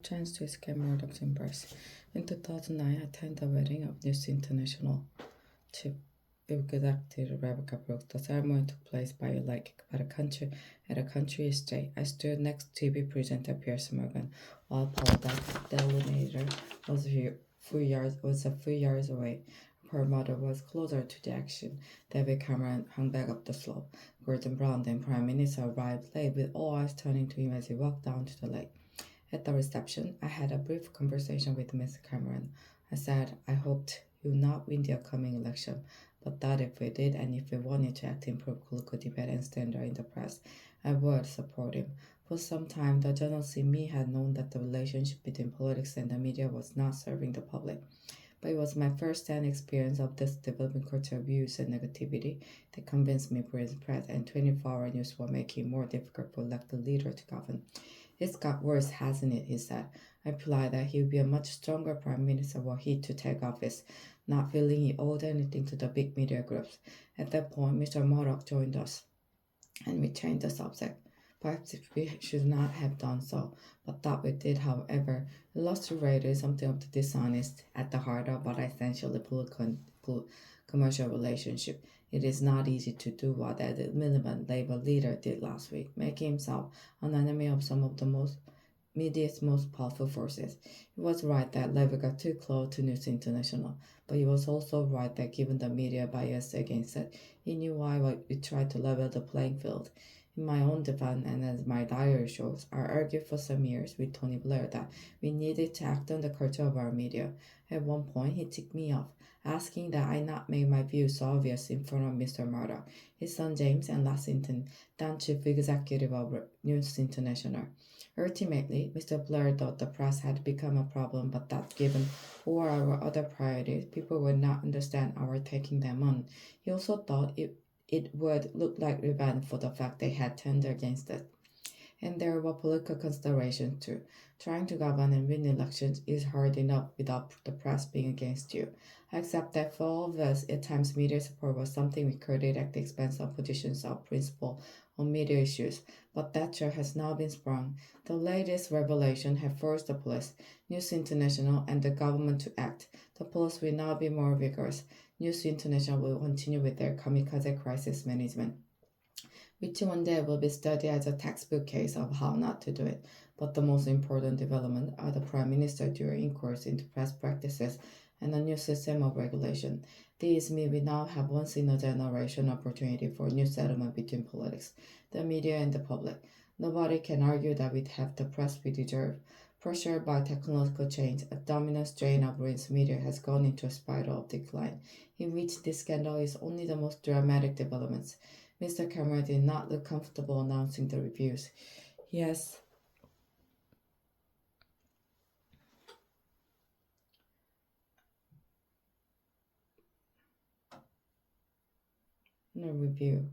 Chance to escape Murdoch'sembrace. In 2009, I attended the wedding of News International chief executive Rebecca Brooks. The ceremony took place by a lake at a country estate. I stood next to TV presenter Pierce Morgan, while Paul, the delineator, was a few yards away. Her mother was closer to the action. David Cameron hung back up the slope. Gordon Brown, then Prime Minister, arrived late, with all eyes turning to him as he walked down to the lake. At the reception, I had a brief conversation with Mr. Cameron. I said I hoped he would not win the upcoming election, but that if we did and if we wanted to act improve political debate and standard in the press, I would support him. For some time, the journalists in me had known that the relationship between politics and the media was not serving the public. But it was my first-hand experience of this developing culture of views and negativity that convinced me Britain's press and 24-hour news were making it more difficult for elected leader to govern. It's got worse, hasn't it? He said. I replied that he would be a much stronger prime minister were he to take office, not feeling he owed anything to the big media groups. At that point, Mr. Murdoch joined us, and we changed the subject. Perhaps we should not have done so, but that we did, however, illustrated something of the dishonest at the heart of what essentially commercial relationship. It is not easy to do what the Miliband Labour leader did last week, making himself an enemy of some of the media's most powerful forces. He was right that Labour got too close to News International, but he was also right that given the media bias against it, he knew why we tried to level the playing field. In my own defense, and as my diary shows, I argued for some years with Tony Blair that we needed to act on the culture of our media. At one point, he ticked me off, asking that I not make my views so obvious in front of Mr. Murdoch, his son James, and Lassington, then chief executive of News International. Ultimately, Mr. Blair thought the press had become a problem, but that given all our other priorities, people would not understand our taking them on. He also thought it would look like revenge for the fact they had turned against it. And there were political considerations too. Trying to govern and win elections is hard enough without the press being against you. I accept that for all of us, at times media support was something we created at the expense of positions of principle on media issues, but that chair has now been sprung. The latest revelation have forced the police, News International, and the government to act. The police will now be more vigorous. News International will continue with their kamikaze crisis management, which one day will be studied as a textbook case of how not to do it. But the most important development are the Prime Minister during inquiries into press practices and a new system of regulation. These mean we now have once in a generation opportunity for a new settlement between politics, the media, and the public. Nobody can argue that we have the press we deserve. Pressured by technological change, a dominant strain of Britain's media has gone into a spiral of decline, in which this scandal is only the most dramatic developments. Mr. Cameron did not look comfortable announcing the reviews. Yes. No review.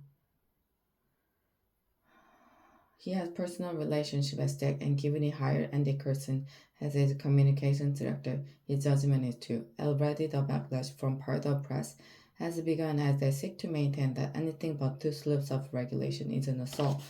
He has personal relationship at stake, and given he hired Andy Curson as his communications director, his judgment is too. Already the backlash from part of press has begun as they seek to maintain that anything but two sloops of regulation is an assault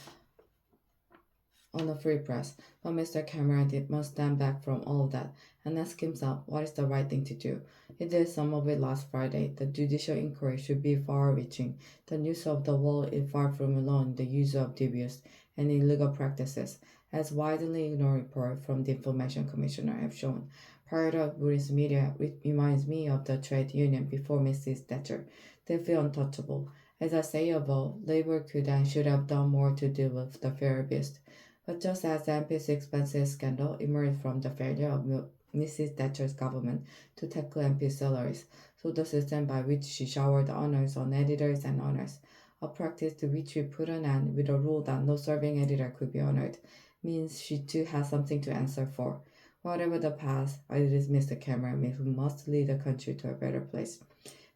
on the free press. But Mr. Cameron must stand back from all of that and ask himself what is the right thing to do. He did some of it last Friday. The judicial inquiry should be far-reaching. The news of the world is far from alone in the use of dubious and illegal practices, as widely ignored reports from the Information Commissioner have shown. Part of British media reminds me of the trade union before Mrs. Thatcher. They feel untouchable. As I say above, Labour could and should have done more to deal with the fair beast. But just as the MP's expenses scandal emerged from the failure of Mrs. Thatcher's government to tackle MP salaries, so the system by which she showered honours on editors and owners, a practice to which we put an end with a rule that no serving editor could be honoured, means she too has something to answer for. Whatever the past, it is Mr. Cameron who must lead the country to a better place.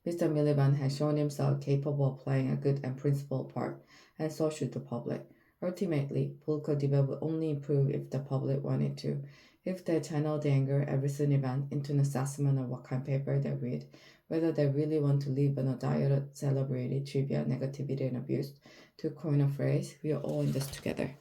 Mr. Miliband has shown himself capable of playing a good and principled part, and so should the public. Ultimately, political debate will only improve if the public want it to. If they channel the anger at recent event into an assessment of what kind of paper they read, whether they really want to live on a diet of celebrity, trivia, negativity, and abuse, to coin a phrase, we are all in this together.